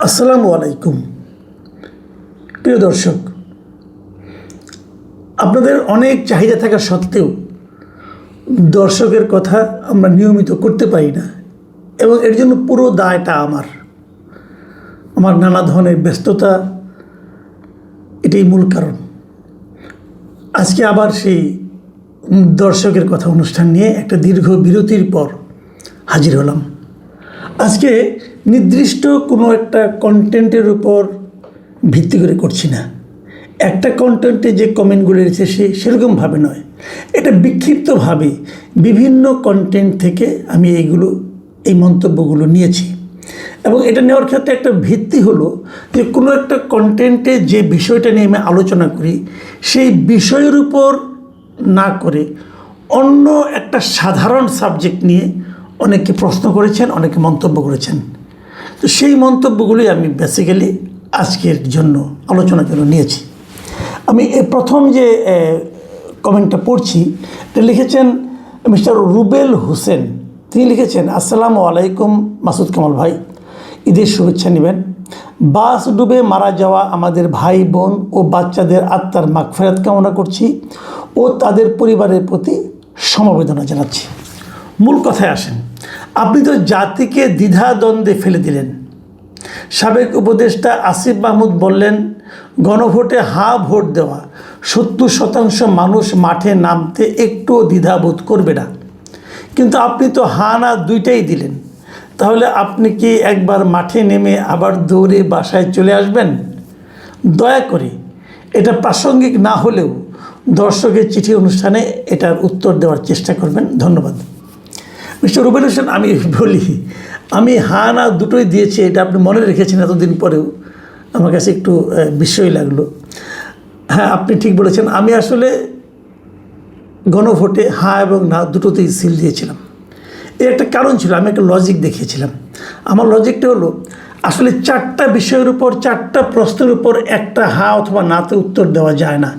আসসালামু আলাইকুম প্রিয় দর্শক, আপনাদের অনেক চাহিদা থাকা সত্ত্বেও দর্শকের কথা আমরা নিয়মিত করতে পারি না এবং এর জন্য পুরো দায়টা আমার নানা ধরনের ব্যস্ততা এটাই মূল কারণ। আজকে আবার সেই দর্শকের কথা অনুষ্ঠান নিয়ে একটা দীর্ঘ বিরতির পর হাজির হলাম। আজকে নির্দিষ্ট কোনো একটা কন্টেন্টের উপর ভিত্তি করে করছি না। একটা কন্টেন্টে যে কমেন্টগুলো এসেছে সেরকমভাবে নয়, এটা বিক্ষিপ্তভাবে বিভিন্ন কন্টেন্ট থেকে আমি এই মন্তব্যগুলো নিয়েছি এবং এটা নেওয়ার ক্ষেত্রে একটা ভিত্তি হলো যে কোনো একটা কন্টেন্টে যে বিষয়টা নিয়ে আমি আলোচনা করি সেই বিষয়ের উপর না করে অন্য একটা সাধারণ সাবজেক্ট নিয়ে অনেকে প্রশ্ন করেছেন, অনেকে মন্তব্য করেছেন। তো সেই মন্তব্যগুলি আমি বেসিক্যালি আজকের জন্য আলোচনার জন্য নিয়েছি। আমি প্রথম যে কমেন্টটা পড়ছি, এটা লিখেছেন মিস্টার রুবেল হোসেন। তিনি লিখেছেন, আসসালামু আলাইকুম মাসুদ কামাল ভাই, ঈদের শুভেচ্ছা নেবেন। বাস ডুবে মারা যাওয়া আমাদের ভাই বোন ও বাচ্চাদের আত্মার মাগফিরাত কামনা করছি ও তাদের পরিবারের প্রতি সমবেদনা জানাচ্ছি। মূল কথায় আসেন। আপনি তো জাতিকে দ্বিধাদ্বন্দ্বে ফেলে দিলেন। সাবেক উপদেষ্টা আসিফ মাহমুদ বললেন, গণভোটে হা ভোট দেওয়া 70% মানুষ মাঠে নামতে একটুও দ্বিধাবোধ করবে না। কিন্তু আপনি তো হা না দুইটাই দিলেন। তাহলে আপনি কি একবার মাঠে নেমে আবার দৌড়ে বাসায় চলে আসবেন? দয়া করে এটা প্রাসঙ্গিক না হলেও দর্শকের চিঠি অনুষ্ঠানে এটার উত্তর দেওয়ার চেষ্টা করবেন। ধন্যবাদ। মিস্টার রুবেল হোসেন, আমি বলি, আমি হা না দুটোই দিয়েছি, এটা আপনি মনে রেখেছেন এতদিন পরেও, আমার কাছে একটু বিস্ময় লাগলো। হ্যাঁ, আপনি ঠিক বলেছেন। আমি আসলে গণভোটে হা এবং না দুটোতেই সিল দিয়েছিলাম। এর একটা কারণ ছিল, আমি একটা লজিক দেখিয়েছিলাম। আমার লজিকটা হলো, আসলে 4টা বিষয়ের উপর 4টা প্রশ্নের উপর একটা হা অথবা নাতে উত্তর দেওয়া যায় না।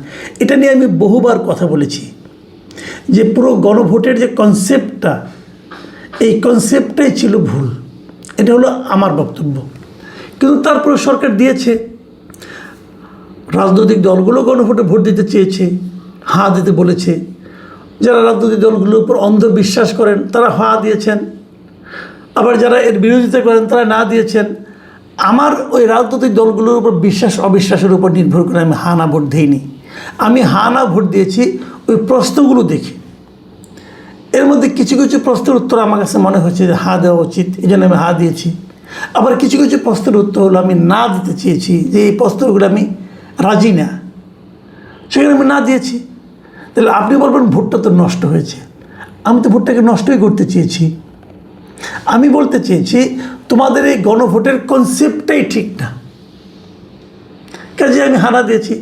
এটা নিয়ে আমি বহুবার কথা বলেছি যে পুরো গণভোটের যে কনসেপ্টটা, এই কনসেপ্টটাই ছিল ভুল। এটা হলো আমার বক্তব্য। কিন্তু তারপরে সরকার দিয়েছে, রাজনৈতিক দলগুলো গণভোটে ভোট দিতে চেয়েছে, হা দিতে বলেছে। যারা রাজনৈতিক দলগুলোর উপর অন্ধবিশ্বাস করেন তারা হা দিয়েছেন, আবার যারা এর বিরোধিতা করেন তারা না দিয়েছেন। আমার ওই রাজনৈতিক দলগুলোর উপর বিশ্বাস অবিশ্বাসের উপর নির্ভর করে আমি হা না ভোট দিইনি। আমি হা না ভোট দিয়েছি ওই প্রশ্নগুলো দেখে। এর মধ্যে কিছু কিছু প্রশ্নের উত্তর আমার কাছে মনে হচ্ছে যে হা দেওয়া উচিত, এই জন্য আমি হা দিয়েছি। আবার কিছু কিছু প্রশ্নের উত্তর হলো আমি না দিতে চেয়েছি, যে এই প্রশ্নগুলো আমি রাজি না, সেখানে আমি না দিয়েছি। তাহলে আপনি বলবেন ভোটটা তো নষ্ট হয়েছে। আমি তো ভোটটাকে নষ্টই করতে চেয়েছি। আমি বলতে চেয়েছি তোমাদের এই গণভোটের কনসেপ্টটাই ঠিক না, কাজে আমি হানা দিয়েছি।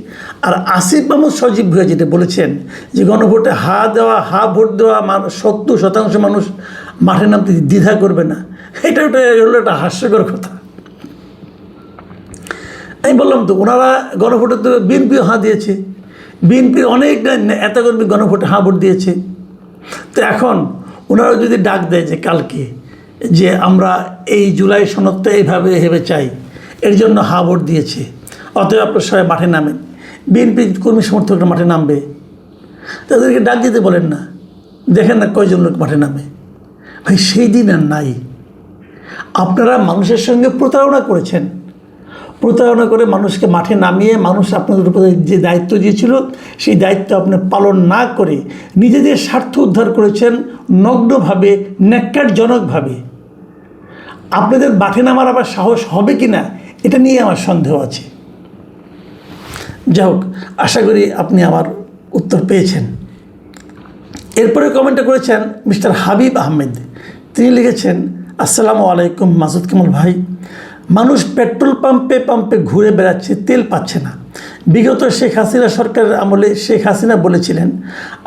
আর আসিফ মাহমুদ সজীব ভুঁইয়া যেটা বলেছেন যে গণভোটে হা ভোট দেওয়া 70% মানুষ মাঠে নামতে দ্বিধা করবে না, এটা হলো একটা হাস্যকর কথা। আমি বললাম তো, ওনারা গণভোটে তো বিএনপিও হা দিয়েছে, বিএনপির অনেক নেতাকর্মী গণভোটে হা ভোট দিয়েছে। তো এখন ওনারা যদি ডাক দেয় যে কালকে যে আমরা এই জুলাই সনদটা এইভাবে ভেবে চাই, এর জন্য হা ভোট দিয়েছে, অতএব আপনার সবাই মাঠে নামেন, বিএনপি কর্মী সমর্থকরা মাঠে নামবে, তাদেরকে ডাক দিতে বলেন না। দেখেন না কয়জন লোক মাঠে নামে। ভাই, সেই দিন আর নাই। আপনারা মানুষের সঙ্গে প্রতারণা করেছেন। প্রতারণা করে মানুষকে মাঠে নামিয়ে মানুষ আপনাদের উপরে যে দায়িত্ব দিয়েছিল সেই দায়িত্ব আপনি পালন না করে নিজেদের স্বার্থ উদ্ধার করেছেন নগ্নভাবে, ন্যাক্কারজনকভাবে। আপনাদের মাঠে নামার আবার সাহস হবে কি না এটা নিয়ে আমার সন্দেহ আছে। যাই হোক, আশা করি আপনি আমার উত্তর পেয়েছেন। এরপরে কমেন্টটা করেছেন মিস্টার হাবিব আহমেদ। তিনি লিখেছেন, আসসালামু আলাইকুম মাসুদ কামাল ভাই, মানুষ পেট্রোল পাম্পে ঘুরে বেড়াচ্ছে, তেল পাচ্ছে না। বিগত শেখ হাসিনা সরকারের আমলে শেখ হাসিনা বলেছিলেন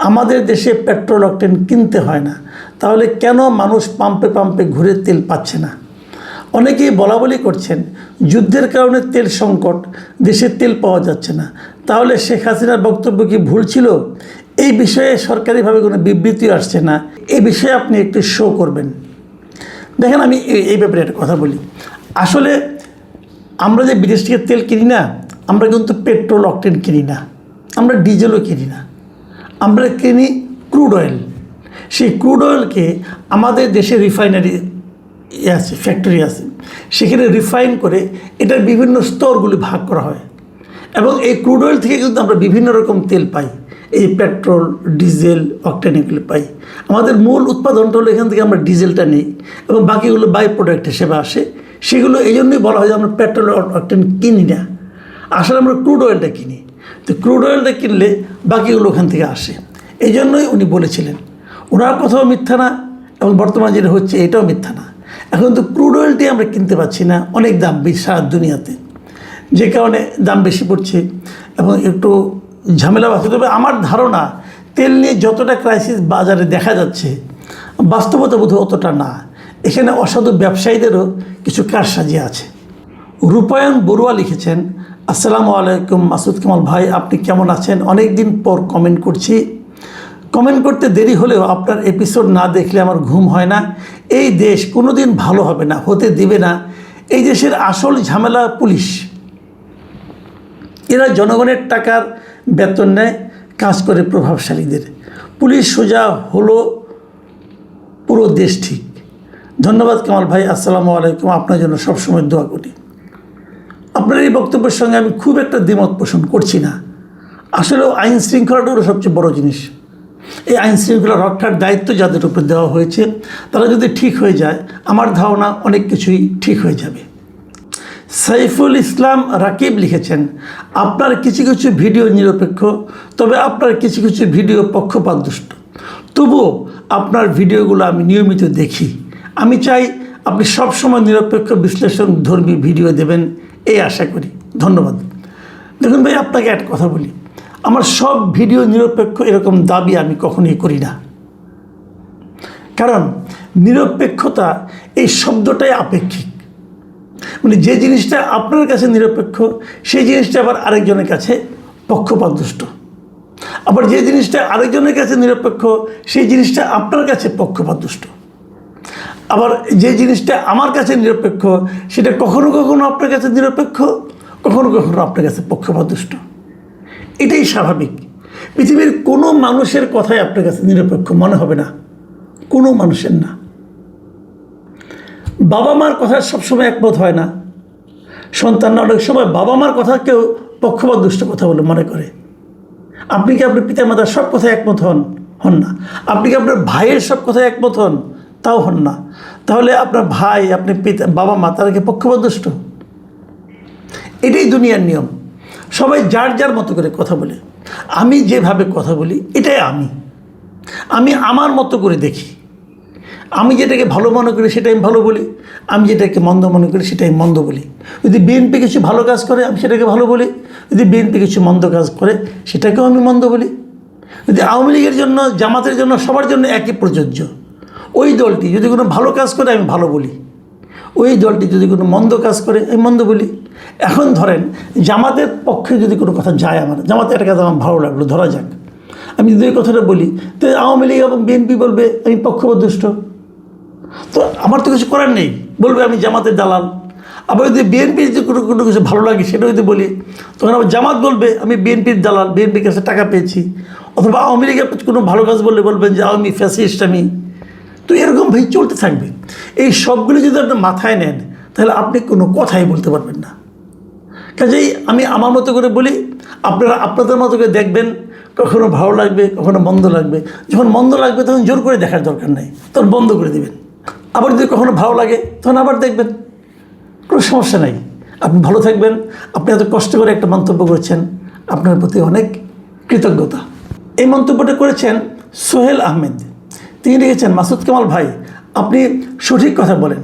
আমাদের দেশে পেট্রোল অকটেন কিনতে হয় না, তাহলে কেন মানুষ পাম্পে ঘুরে তেল পাচ্ছে না? অনেকেই বলাবলি করছেন যুদ্ধের কারণে তেল সংকট, দেশে তেল পাওয়া যাচ্ছে না। তাহলে শেখ হাসিনার বক্তব্য কি ভুল ছিল? এই বিষয়ে সরকারিভাবে কোনো বিবৃতিও আসছে না। এই বিষয়ে আপনি একটু শো করবেন। দেখেন, আমি এই ব্যাপারে একটা কথা বলি। আসলে আমরা যে বিদেশ থেকে তেল কিনি না, আমরা কিন্তু পেট্রোল অকটেন কিনি না, আমরা ডিজেলও কিনি না, আমরা কিনি ক্রুড অয়েল। সেই ক্রুড অয়েলকে আমাদের দেশে রিফাইনারি আছে, ফ্যাক্টরি আছে, সেখানে রিফাইন করে এটার বিভিন্ন স্তরগুলি ভাগ করা হয় এবং এই ক্রুড অয়েল থেকে কিন্তু আমরা বিভিন্ন রকম তেল পাই, এই পেট্রোল, ডিজেল, অকটেন এগুলো পাই। আমাদের মূল উৎপাদনটা হলো এখান থেকে আমরা ডিজেলটা নিই এবং বাকিগুলো বাই প্রোডাক্ট হিসেবে আসে। সেগুলো এই জন্যই বলা হয় যে আমরা পেট্রোল, অকটেন কিনি না, আসলে আমরা ক্রুড অয়েলটা কিনি। তো ক্রুড অয়েলটা কিনলে বাকিগুলো ওখান থেকে আসে। এই জন্যই উনি বলেছিলেন, ওনার কথাও মিথ্যা না এবং বর্তমানে যেটা হচ্ছে এটাও মিথ্যা না। এখন তো ক্রুড অয়েলটি আমরা কিনতে পারছি না, অনেক দাম বেশি সারা দুনিয়াতে, যে কারণে দাম বেশি পড়ছে এবং একটু ঝামেলা আছে। তবে আমার ধারণা তেল নিয়ে যতটা ক্রাইসিস বাজারে দেখা যাচ্ছে, বাস্তবতা বোধ অতটা না। এখানে অসাধু ব্যবসায়ীদেরও কিছু কারসাজি আছে। রূপায়ণ বড়ুয়া লিখেছেন, আসসালামু আলাইকুম মাসুদ কামাল ভাই, আপনি কেমন আছেন? অনেক দিন পর কমেন্ট করছি। কমেন্ট করতে দেরি হলেও আপনার এপিসোড না দেখলে আমার ঘুম হয় না। এই দেশ কোনো দিন ভালো হবে না, হতে দিবে না। এই দেশের আসল ঝামেলা পুলিশ। এরা জনগণের টাকার বেতন নেয়, কাজ করে প্রভাবশালীদের। পুলিশ সোজা হলো, পুরো দেশ ঠিক। ধন্যবাদ কামাল ভাই, আসসালামু আলাইকুম। আপনার জন্য সবসময় দোয়া করি। আপনার এই বক্তব্যের সঙ্গে আমি খুব একটা দ্বিমত পোষণ করছি না। আসলেও আইন শৃঙ্খলাটা হলো সবচেয়ে বড় জিনিস। এই আইন শৃঙ্খলা রক্ষার দায়িত্ব যাদের উপর দেওয়া হয়েছে, তারা যদি ঠিক হয়ে যায়, আমার ধারণা অনেক কিছুই ঠিক হয়ে যাবে। সাইফুল ইসলাম রাকিব লিখেছেন, আপনার কিছু কিছু ভিডিও নিরপেক্ষ, তবে আপনার কিছু কিছু ভিডিও পক্ষপাতদুষ্ট। তবুও আপনার ভিডিওগুলো আমি নিয়মিত দেখি। আমি চাই আপনি সবসময় নিরপেক্ষ বিশ্লেষণ ধর্মী ভিডিও দেবেন, এই আশা করি। ধন্যবাদ। দেখুন ভাই, আপনাকে একটা কথা বলি, আমার সব ভিডিও নিরপেক্ষ এরকম দাবি আমি কখনোই করি না। কারণ নিরপেক্ষতা এই শব্দটাই আপেক্ষিক। মানে যে জিনিসটা আপনার কাছে নিরপেক্ষ, সেই জিনিসটা আবার আরেকজনের কাছে পক্ষপাতদুষ্ট। আবার যে জিনিসটা আরেকজনের কাছে নিরপেক্ষ, সেই জিনিসটা আপনার কাছে পক্ষপাতদুষ্ট। আবার যে জিনিসটা আমার কাছে নিরপেক্ষ, সেটা কখনো কখনো আপনার কাছে নিরপেক্ষ, কখনো কখনো আপনার কাছে পক্ষপাতদুষ্ট। এটাই স্বাভাবিক। পৃথিবীর কোনো মানুষের কথাই আপনার কাছে নিরপেক্ষ মনে হবে না, কোনো মানুষের না। বাবা মার কথা সবসময় একমত হয় না। সন্তানরা অনেক সময় বাবা মার কথাকেও পক্ষপাতদুষ্ট কথা বলে মনে করে। আপনি কি আপনার পিতামাতার সব কথায় একমত হন না? আপনি কি আপনার ভাইয়ের সব কথায় একমত হন? তাও হন না। তাহলে আপনার ভাই, আপনি বাবা মা, তারা কি পক্ষপাতদুষ্ট? এটাই দুনিয়ার নিয়ম। সবাই যার যার মতো করে কথা বলে। আমি যেভাবে কথা বলি, এটাই আমি আমার মতো করে দেখি। আমি যেটাকে ভালো মনে করি সেটাই আমি ভালো বলি, আমি যেটাকে মন্দ মনে করি সেটাই মন্দ বলি। যদি বিএনপি কিছু ভালো কাজ করে, আমি সেটাকে ভালো বলি। যদি বিএনপি কিছু মন্দ কাজ করে, সেটাকেও আমি মন্দ বলি। যদি আওয়ামী লীগের জন্য, জামাতের জন্য, সবার জন্য একই প্রযোজ্য। ওই দলটি যদি কোনো ভালো কাজ করে, আমি ভালো বলি। ওই দলটি যদি কোনো মন্দ কাজ করে, আমি মন্দ বলি। এখন ধরেন জামাতের পক্ষে যদি কোনো কথা যায়, আমার জামাতের একটা কথা আমার ভালো লাগলো, ধরা যাক, আমি যদি এই কথাটা বলি, তো আওয়ামী লীগ এবং বিএনপি বলবে আমি পক্ষপাতদুষ্ট। তো আমার তো কিছু করার নেই, বলবে আমি জামাতের দালাল। আবার যদি বিএনপির যে কোনো কিছু ভালো লাগে সেটা যদি বলি, তখন আবার জামাত বলবে আমি বিএনপির দালাল, বিএনপির কাছে টাকা পেয়েছি। অথবা আওয়ামী লীগের কোনো ভালো কাজ বললে বলবেন যে আওয়ামী ফ্যাসিস্ট আমি। তো এরকম ভাই চলতে থাকবে। এই সবগুলো যদি আপনি মাথায় নেন, তাহলে আপনি কোনো কথাই বলতে পারবেন না। কাজেই আমি আমার মতো করে বলি, আপনারা আপনাদের মতো করে দেখবেন। কখনো ভালো লাগবে, কখনো মন্দ লাগবে। যখন মন্দ লাগবে তখন জোর করে দেখার দরকার নেই, তখন বন্ধ করে দেবেন। আবার যদি কখনো ভালো লাগে, তখন আবার দেখবেন, কোনো সমস্যা নাই। আপনি ভালো থাকবেন। আপনি এত কষ্ট করে একটা মন্তব্য করেছেন, আপনার প্রতি অনেক কৃতজ্ঞতা। এই মন্তব্যটা করেছেন সোহেল আহমেদ। তিনি লিখেছেন, মাসুদ কামাল ভাই, আপনি সঠিক কথা বলেন,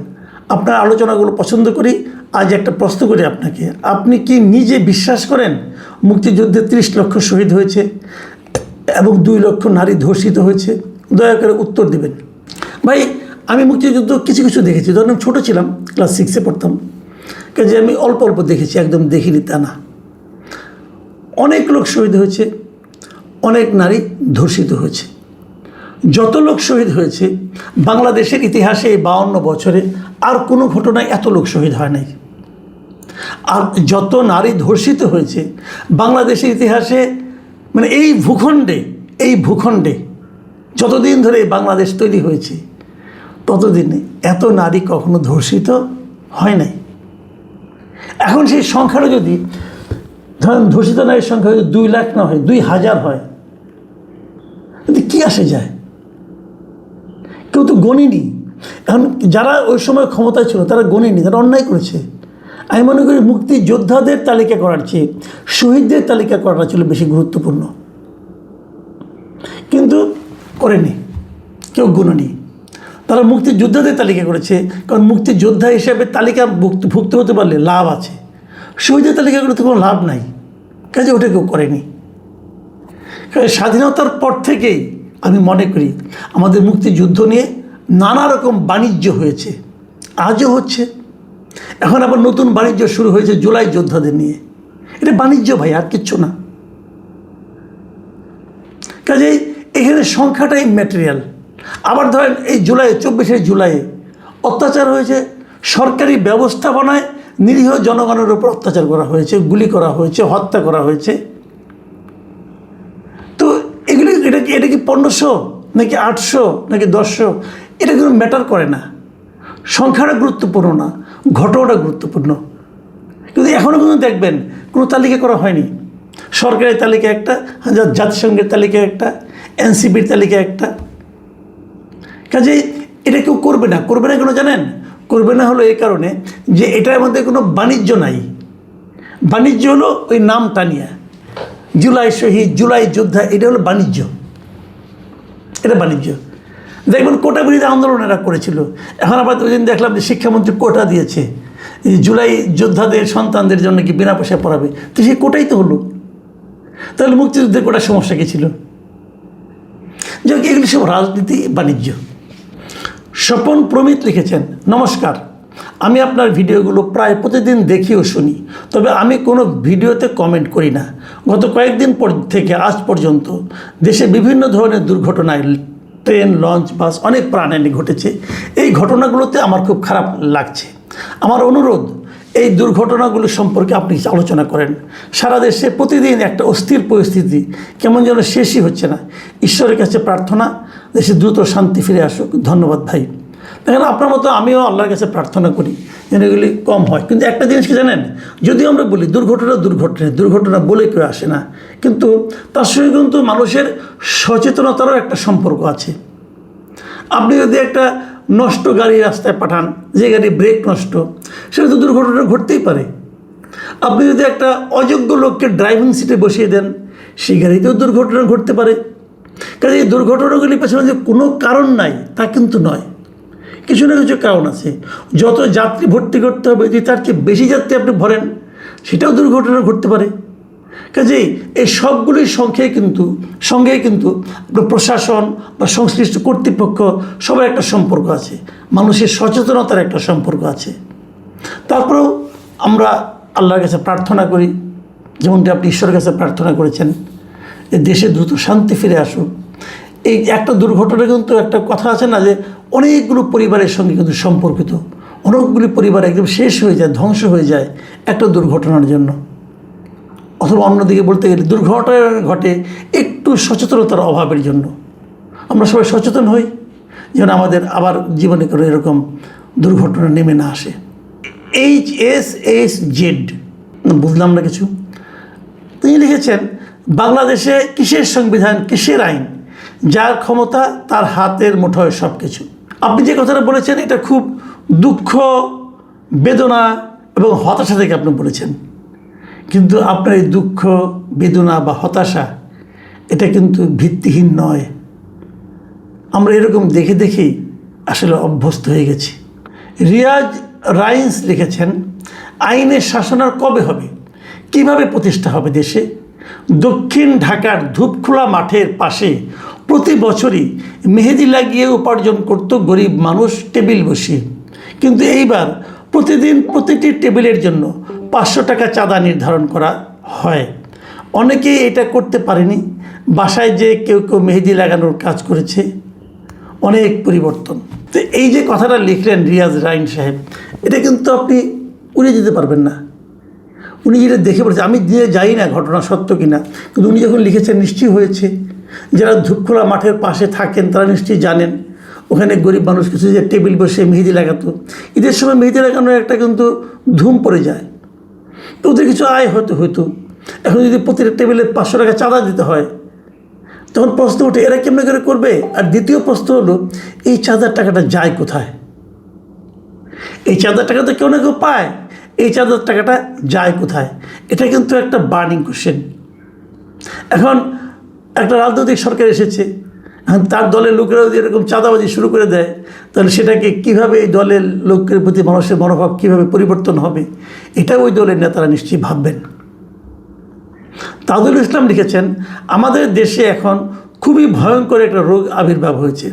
আপনার আলোচনাগুলো পছন্দ করি। আজ একটা প্রশ্ন করি আপনাকে, আপনি কি নিজে বিশ্বাস করেন মুক্তিযুদ্ধে 30 লক্ষ শহীদ হয়েছে এবং 2 লক্ষ নারী ধর্ষিত হয়েছে? দয়া করে উত্তর দিবেন। ভাই, আমি মুক্তিযুদ্ধ কিছু কিছু দেখেছি। ধরুন আমি ছোটো ছিলাম, ক্লাস 6-এ পড়তাম, কাজে আমি অল্প অল্প দেখেছি, একদম দেখিনি তা না। অনেক লোক শহীদ হয়েছে, অনেক নারী ধর্ষিত হয়েছে। যত লোক শহীদ হয়েছে বাংলাদেশের ইতিহাসে এই 52 বছরে আর কোনো ঘটনায় এত লোক শহীদ হয় নাই। আর যত নারী ধর্ষিত হয়েছে বাংলাদেশের ইতিহাসে, মানে এই ভূখণ্ডে যতদিন ধরে এই বাংলাদেশ তৈরি হয়েছে ততদিনে এত নারী কখনো ধর্ষিত হয় নাই। এখন সেই সংখ্যাটা যদি ধরেন ধর্ষিত নারীর সংখ্যা যদি 2 লাখ না হয়, 2000 হয়, কিন্তু কী আসে যায়? কেউ তো গণিনি। এখন যারা ওই সময় ক্ষমতায় ছিল তারা গণিনি, তারা অন্যায় করেছে। আমি মনে করি মুক্তিযোদ্ধাদের তালিকা করার চেয়ে শহীদদের তালিকা করাটা ছিল বেশি গুরুত্বপূর্ণ, কিন্তু করেনি, কেউ গুণনি। তারা মুক্তিযোদ্ধাদের তালিকা করেছে, কারণ মুক্তিযোদ্ধা হিসেবে তালিকা ভুক্ত হতে পারলে লাভ আছে। শহীদের তালিকা করতে কোনো লাভ নাই, কাজে ওটা কেউ করেনি। কারণ স্বাধীনতার পর থেকেই আমি মনে করি আমাদের মুক্তিযুদ্ধ নিয়ে নানা রকম বাণিজ্য হয়েছে, আজও হচ্ছে। এখন আবার নতুন বাণিজ্য শুরু হয়েছে জুলাই যোদ্ধাদের নিয়ে। এটা বাণিজ্য ভাই, আর কিচ্ছু না। কাজেই এখানে সংখ্যাটাই ম্যাটেরিয়াল। আবার ধরেন এই 24শে জুলাই অত্যাচার হয়েছে, সরকারি ব্যবস্থাপনায় নিরীহ জনগণের উপর অত্যাচার করা হয়েছে, গুলি করা হয়েছে, হত্যা করা হয়েছে। তো এটা কি 1500 নাকি 800 নাকি 1000, এটা কোনো ম্যাটার করে না। সংখ্যাটা গুরুত্বপূর্ণ না, ঘটনাটা গুরুত্বপূর্ণ। কিন্তু এখনও কিন্তু দেখবেন কোনো তালিকা করা হয়নি। সরকারের তালিকা একটা, জাতিসংঘের তালিকা একটা, এনসিপির তালিকা একটা। কাজেই এটা কেউ করবে না কেন জানেন? করবে না হলো এই কারণে যে এটার মধ্যে কোনো বাণিজ্য নাই। বাণিজ্য হলো ওই নাম টানিয়া, জুলাই শহীদ, জুলাই যোদ্ধা, এটা হলো বাণিজ্য। এটা বাণিজ্য। দেখবেন কোটা বিরোধী আন্দোলন এরা করেছিল। এখন আবার ওই দিন দেখলাম যে শিক্ষামন্ত্রী কোটা দিয়েছে, জুলাই যোদ্ধাদের সন্তানদের জন্য কি বিনা পয়সায় পড়াবে। তো সেই কোটাই তো হলো। তাহলে মুক্তিযুদ্ধের কোটা সমস্যা কী ছিল? যাক, এগুলি সব রাজনীতি, বাণিজ্য। স্বপন প্রমিত লিখেছেন, নমস্কার, আমি আপনার ভিডিওগুলো প্রায় প্রতিদিন দেখি ও শুনি, তবে আমি কোনো ভিডিওতে কমেন্ট করি না। গত কয়েকদিন থেকে আজ পর্যন্ত দেশে বিভিন্ন ধরনের দুর্ঘটনায় ট্রেন, লঞ্চ, বাস অনেক প্রাণহানি ঘটেছে। এই ঘটনাগুলোতে আমার খুব খারাপ লাগছে। আমার অনুরোধ, এই দুর্ঘটনাগুলো সম্পর্কে আপনি আলোচনা করেন। সারা দেশে প্রতিদিন একটা অস্থির পরিস্থিতি, কেমন যেন শেষই হচ্ছে না। ঈশ্বরের কাছে প্রার্থনা, দেশে দ্রুত শান্তি ফিরে আসুক। ধন্যবাদ ভাই। দেখেন, আপনার মতো আমিও আল্লাহর কাছে প্রার্থনা করি যেন এগুলি কম হয়। কিন্তু একটা জিনিস কি জানেন, যদি আমরা বলি দুর্ঘটনা বলে কেউ আসে না, কিন্তু তার সঙ্গে কিন্তু মানুষের সচেতনতারও একটা সম্পর্ক আছে। আপনি যদি একটা নষ্ট গাড়ি রাস্তায় পাঠান, যে গাড়ি ব্রেক নষ্ট, সেটা তো দুর্ঘটনা ঘটতেই পারে। আপনি যদি একটা অযোগ্য লোককে ড্রাইভিং সিটে বসিয়ে দেন, সেই গাড়িতেও দুর্ঘটনা ঘটতে পারে। কাজে এই দুর্ঘটনাগুলির পেছনে যে কোনো কারণ নাই তা কিন্তু নয়, কিছু না কিছু কারণ আছে। যত যাত্রী ভর্তি করতে হবে, যদি তার চেয়ে বেশি যাত্রী আপনি ভরেন, সেটাও দুর্ঘটনা ঘটতে পারে। কাজেই এই সবগুলির সঙ্গে কিন্তু প্রশাসন বা সংশ্লিষ্ট কর্তৃপক্ষ সবার একটা সম্পর্ক আছে, মানুষের সচেতনতার একটা সম্পর্ক আছে। তারপরেও আমরা আল্লাহর কাছে প্রার্থনা করি, যেমনটি আপনি ঈশ্বরের কাছে প্রার্থনা করেছেন, যে দেশে দ্রুত শান্তি ফিরে আসুক। এই একটা দুর্ঘটনা কিন্তু একটা কথা আছে না, যে অনেকগুলো পরিবারের সঙ্গে কিন্তু সম্পর্কিত, অনেকগুলি পরিবার একদম শেষ হয়ে যায়, ধ্বংস হয়ে যায় একটা দুর্ঘটনার জন্য। অথবা অন্যদিকে বলতে গেলে দুর্ঘটনা ঘটে একটু সচেতনতার অভাবের জন্য। আমরা সবাই সচেতন হই যেন আমাদের আবার জীবনে করে এরকম দুর্ঘটনা নেমে না আসে। HSSZ, বুঝলাম না কিছু। তিনি লিখেছেন, বাংলাদেশে কিসের সংবিধান, কিসের আইন, যার ক্ষমতা তার হাতের মুঠোয় সব কিছু। আপনি যে কথাটা বলেছেন এটা খুব দুঃখ, বেদনা এবং হতাশা থেকে আপনি বলেছেন। কিন্তু আপনার এই দুঃখ, বেদনা বা হতাশা এটা কিন্তু ভিত্তিহীন নয়। আমরা এরকম দেখেই আসলে অভ্যস্ত হয়ে গেছি। রিয়াজ রাইন্স লিখেছেন, আইনের শাসন আর কবে হবে, কিভাবে প্রতিষ্ঠা হবে দেশে? দক্ষিণ ঢাকার ধূপখোলা মাঠের পাশে প্রতি বছরই মেহেদি লাগিয়ে উপার্জন করত গরিব মানুষ টেবিল বসিয়ে, কিন্তু এইবার প্রতিদিন প্রতিটি টেবিলের জন্য 500 টাকা চাঁদা নির্ধারণ করা হয়। অনেকেই এটা করতে পারেনি, বাসায় যে কেউ মেহেদি লাগানোর কাজ করেছে। অনেক পরিবর্তন। তো এই যে কথাটা লিখলেন রিয়াজ রাইন সাহেব, এটা কিন্তু আপনি উড়িয়ে যেতে পারবেন না। উনি যেটা দেখে পড়েছে, আমি দিয়ে যাই না ঘটনা সত্য কিনা, কিন্তু উনি যখন লিখেছেন নিশ্চয়ই হয়েছে। যারা ধূপখোলা মাঠের পাশে থাকেন তারা নিশ্চয়ই জানেন ওখানে গরিব মানুষ কিছু যে টেবিল বসে মেহেদি লাগাতো। ঈদের সময় মেহেদি লাগানোর একটা কিন্তু ধুম পড়ে যায়, তো ওদের কিছু আয় হয়তো। এখন যদি প্রতিটা টেবিলে 500 টাকা চাঁদা দিতে হয়, তখন প্রশ্ন ওঠে এরা কেমন করে করবে। আর দ্বিতীয় প্রশ্ন হলো, এই চাঁদার টাকাটা যায় কোথায়? এই চাঁদার টাকা তো কেউ না কেউ পায়, এই চাঁদার টাকাটা যায় কোথায়? এটা কিন্তু একটা বার্নিং কোশ্চেন। এখন একটা রাজনৈতিক সরকার এসেছে, এখন তার দলের লোকেরা যদি এরকম চাঁদাবাজি শুরু করে দেয়, তাহলে সেটাকে কীভাবে এই দলের লোকের প্রতি মানুষের মনোভাব কীভাবে পরিবর্তন হবে, এটা ওই দলের নেতারা নিশ্চয়ই ভাববেন। তাজুল ইসলাম লিখেছেন, আমাদের দেশে এখন খুবই ভয়ঙ্কর একটা রোগ আবির্ভাব হয়েছে,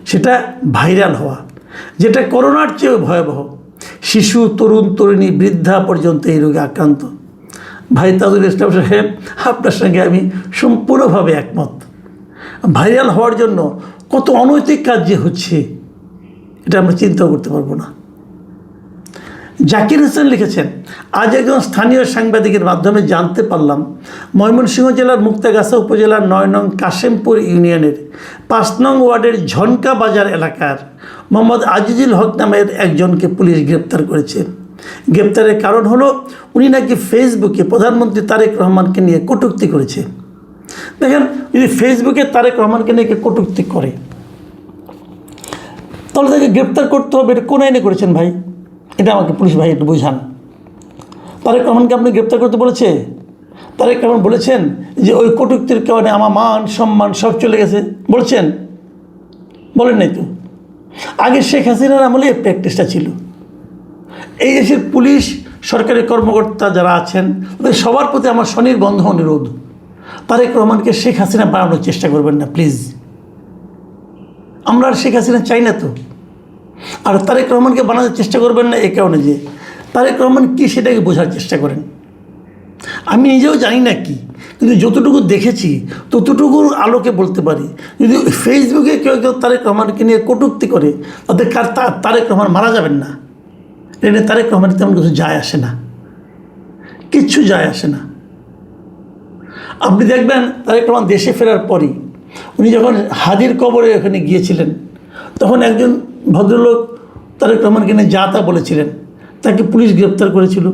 সেটা ভাইরাল হওয়া, যেটা করোনার চেয়েও ভয়াবহ। শিশু, তরুণ, তরুণী, বৃদ্ধা পর্যন্ত এই রোগে আক্রান্ত। ভাই তাজুল ইসলাম সাহেব, আপনার সঙ্গে আমি সম্পূর্ণভাবে একমত। ভাইরাল হওয়ার জন্য কত অনৈতিক কাজ যে হচ্ছে, এটা আমরা চিন্তাও করতে পারবো না। জাকির হোসেন লিখেছেন, আজ একজন স্থানীয় সাংবাদিকের মাধ্যমে জানতে পারলাম ময়মনসিংহ জেলার মুক্তাগাছা উপজেলার 9 নং কাশেমপুর ইউনিয়নের 5 নং ওয়ার্ডের ঝনকা বাজার এলাকার মোহাম্মদ আজিজুল হক নামের একজনকে পুলিশ গ্রেপ্তার করেছে। গ্রেপ্তারের কারণ হলো উনি নাকি ফেসবুকে প্রধানমন্ত্রী তারেক রহমানকে নিয়ে কটূক্তি করেছে। দেখেন, যদি ফেসবুকে তারেক রহমানকে নিয়ে কটূক্তি করে, তাহলে তাকে গ্রেপ্তার করতে হবে। এটা কোন আইনে করেছেন ভাই? এটা আমাকে পুলিশ ভাই একটু বোঝান। তারেক রহমানকে আপনি গ্রেপ্তার করতে বলেছে? তারেক রহমান বলেছেন যে ওই কটূক্তির কারণে আমার মান সম্মান সব চলে গেছে? বলছেন? বলেন নাই তো। আগে শেখ হাসিনার আমলে এই প্র্যাকটিসটা ছিল। এই দেশের পুলিশ, সরকারি কর্মকর্তা যারা আছেন, তাদের সবার প্রতি আমার স্বনির্বন্ধ অনুরোধ, তারেক রহমানকে শেখ হাসিনা বানানোর চেষ্টা করবেন না প্লিজ। আমরা আর শেখ হাসিনা চাই না তো। আর তারেক রহমানকে বানানোর চেষ্টা করবেন না এই কারণে যে তারেক রহমান কী সেটাকে বোঝার চেষ্টা করেন। আমি নিজেও জানি না কি, কিন্তু যতটুকু দেখেছি ততটুকুর আলোকে বলতে পারি, যদি ফেসবুকে কেউ তারেক রহমানকে নিয়ে কটূক্তি করে, তাদের তারেক রহমান মারা যাবেন না। এটা তারেক রহমানের তেমন কিছু যায় আসে না, কিচ্ছু যায় আসে না। আপনি দেখবেন তারেক রহমান দেশে ফেরার পরই উনি যখন হাদির কবরে ওখানে গিয়েছিলেন, তখন একজন ভদ্রলোক তারেক রহমানকে নিয়ে যা তা বলেছিলেন, তাকে পুলিশ গ্রেপ্তার করেছিল।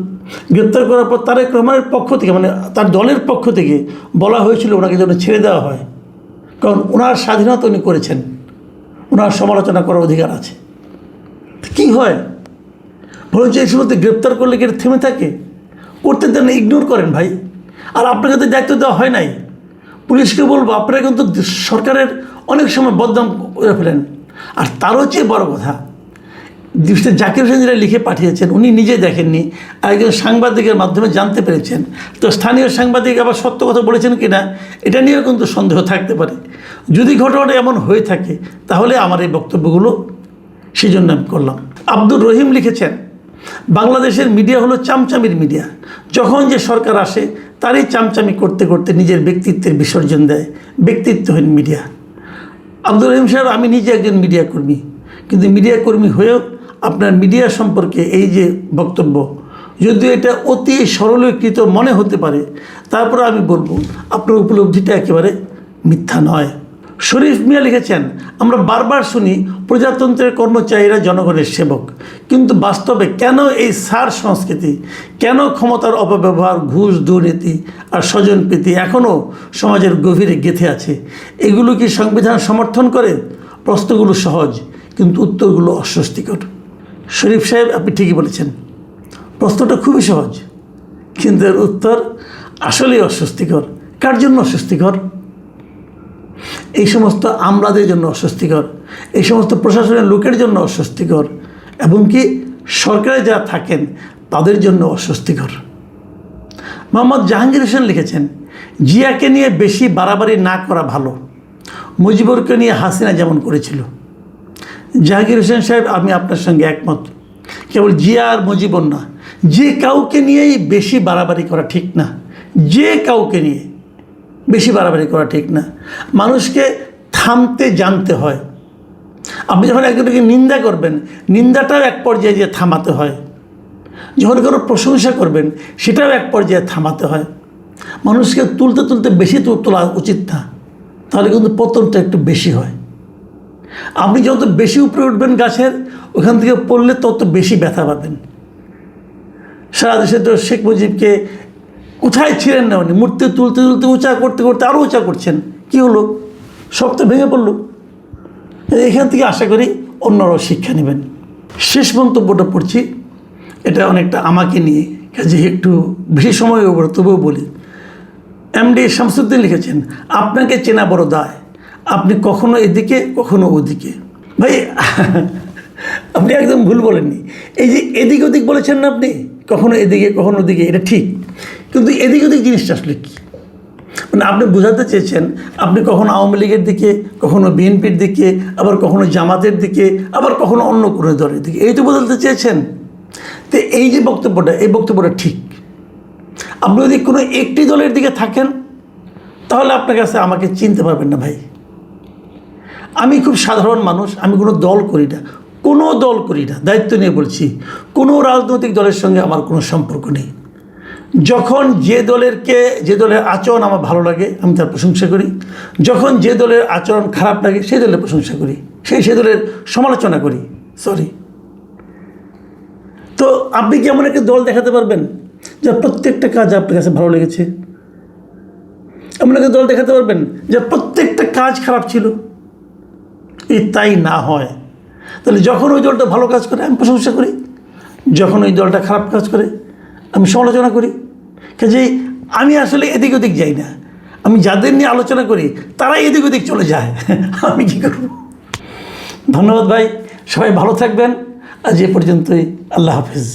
গ্রেপ্তার করার পর তারেক রহমানের পক্ষ থেকে, মানে তার দলের পক্ষ থেকে বলা হয়েছিল ওনাকে যেন ছেড়ে দেওয়া হয়, কারণ ওনার স্বাধীনতা উনি করেছেন, ওনার সমালোচনা করার অধিকার আছে। কি হয় বলুন, যে এই সময় গ্রেপ্তার করলে কি থেমে থাকে? করতে দেন, ইগনোর করেন ভাই। আর আপনাকে তো দায়িত্ব দেওয়া হয় নাই। পুলিশকে বলবো, আপনারা কিন্তু সরকারের অনেক সময় বদনাম করে ফেলেন। আর তারও চেয়ে বড় কথা, মিস্টার জাকির হোসেন যেটা লিখে পাঠিয়েছেন উনি নিজে দেখেননি, আর একজন সাংবাদিকের মাধ্যমে জানতে পেরেছেন। তো স্থানীয় সাংবাদিক আবার সত্য কথা বলেছেন কিনা এটা নিয়েও কিন্তু সন্দেহ থাকতে পারে। যদি ঘটনাটা এমন হয়ে থাকে তাহলে আমার এই বক্তব্যগুলো সেই জন্য আমি করলাম। আব্দুর রহিম লিখেছেন, বাংলাদেশের মিডিয়া হলো চামচামির মিডিয়া। যখন যে সরকার আসে তারই চামচামি করতে করতে নিজের ব্যক্তিত্বের বিসর্জন দেয়, ব্যক্তিত্বহীন মিডিয়া। আব্দুর রহিম সাহেব, আমি নিজে একজন মিডিয়া কর্মী, কিন্তু মিডিয়া কর্মী হয়েও আপনার মিডিয়া সম্পর্কে এই যে বক্তব্য, যদিও এটা অতি সরলীকৃত মনে হতে পারে, তারপরে আমি বলবো আপনার উপলব্ধিটা একেবারে মিথ্যা নয়। শরীফ মিয়া লিখেছেন, আমরা বারবার শুনি প্রজাতন্ত্রের কর্মচারীরা জনগণের সেবক, কিন্তু বাস্তবে কেন এই সার সংস্কৃতি, কেন ক্ষমতার অপব্যবহার, ঘুষ, দুর্নীতি আর স্বজনপ্রীতি এখনও সমাজের গভীরে গেঁথে আছে? এগুলো কি সংবিধান সমর্থন করে? প্রশ্নগুলো সহজ, কিন্তু উত্তরগুলো অস্বস্তিকর। শরীফ সাহেব, আপনি ঠিকই বলেছেন, প্রশ্নটা খুবই সহজ, কিন্তু এর উত্তর আসলেই অস্বস্তিকর। কার জন্য অস্বস্তিকর? এই সমস্ত আমলাদের জন্য অস্বস্তিকর, এই সমস্ত প্রশাসনের লোকের জন্য অস্বস্তিকর, এবং কি সরকারে যারা থাকেন তাদের জন্য অস্বস্তিকর। মোহাম্মদ জাহাঙ্গীর হোসেন লিখেছেন, জিয়াকে নিয়ে বেশি বাড়াবাড়ি না করা ভালো, মুজিবুরকে নিয়ে হাসিনা যেমন করেছিল। জাহাঙ্গীর হোসেন সাহেব, আমি আপনার সঙ্গে একমত। কেবল জিয়া আর মুজিবুর না, যে কাউকে নিয়েই বেশি বাড়াবাড়ি করা ঠিক না। যে কাউকে নিয়ে বেশি বাড়াবাড়ি করা ঠিক না। মানুষকে থামতে জানতে হয়। আপনি যখন একজনকে নিন্দা করবেন, নিন্দাটাও এক পর্যায়ে যে থামাতে হয়। যখন কারো প্রশংসা করবেন সেটাও এক পর্যায়ে থামাতে হয়। মানুষকে তুলতে তুলতে বেশি তোলা উচিত না, তাহলে কিন্তু পতনটা একটু বেশি হয়। আপনি যত বেশি উপরে উঠবেন গাছের, ওখান থেকে পড়লে তত বেশি ব্যথা পাবেন। সারা দেশে তো শেখ মুজিবকে কোথায় ছিলেন না, উনি মূর্তি তুলতে তুলতে উঁচা করতে করতে আরও উঁচা করছেন, কি হলো? সব তো ভেঙে পড়লো। এখান থেকে আশা করি অন্যরাও শিক্ষা নেবেন। শেষ মন্তব্যটা পড়ছি, এটা অনেকটা আমাকে নিয়ে, কাজে একটু বেশি সময় ওপর, তবুও বলি। এমডি শামসুদ্দিন লিখেছেন, আপনাকে চেনা বড় দায়, আপনি কখনো এদিকে কখনো ওদিকে। ভাই আপনি একদম ভুল বলেননি। এই যে এদিক ওদিক বলেছেন না আপনি, কখনো এদিকে কখনো ওদিকে, এটা ঠিক, কিন্তু এদিক ওদিক জিনিসটা আসলে কী? মানে আপনি বোঝাতে চেয়েছেন আপনি কখনো আওয়ামী লীগের দিকে, কখনো বিএনপির দিকে, আবার কখনো জামাতের দিকে, আবার কখনো অন্য কোনো দলের দিকে, এই তো বদলতে চেয়েছেন। তো এই যে বক্তব্যটা, এই বক্তব্যটা ঠিক। আপনি যদি কোনো একটি দলের দিকে থাকেন তাহলে আপনার কাছে আমাকে চিনতে পারবেন না ভাই। আমি খুব সাধারণ মানুষ, আমি কোনো দল করি না, কোনো দল করি না, দায়িত্ব নিয়ে বলছি। কোনো রাজনৈতিক দলের সঙ্গে আমার কোনো সম্পর্ক নেই। যখন যে দলের আচরণ আমার ভালো লাগে আমি তার প্রশংসা করি, যখন যে দলের আচরণ খারাপ লাগে সেই দলের প্রশংসা করি, সেই দলের সমালোচনা করি। সরি, তো আপনি কি এমন একটা দল দেখাতে পারবেন যার প্রত্যেকটা কাজ আপনার কাছে ভালো লেগেছে? এমন একটা দল দেখাতে পারবেন যার প্রত্যেকটা কাজ খারাপ ছিল? তাই না হয় তাহলে যখন ওই দলটা ভালো কাজ করে আমি প্রশংসা করি, যখন ওই দলটা খারাপ কাজ করে আমি সমালোচনা করি। কাজেই আমি আসলে এদিক ওদিক যাই না, আমি যাদের নিয়ে আলোচনা করি তারাই এদিক ওদিক চলে যায়, আমি কী করব? ধন্যবাদ ভাই, সবাই ভালো থাকবেন। আজ এ পর্যন্তই, আল্লাহ হাফিজ।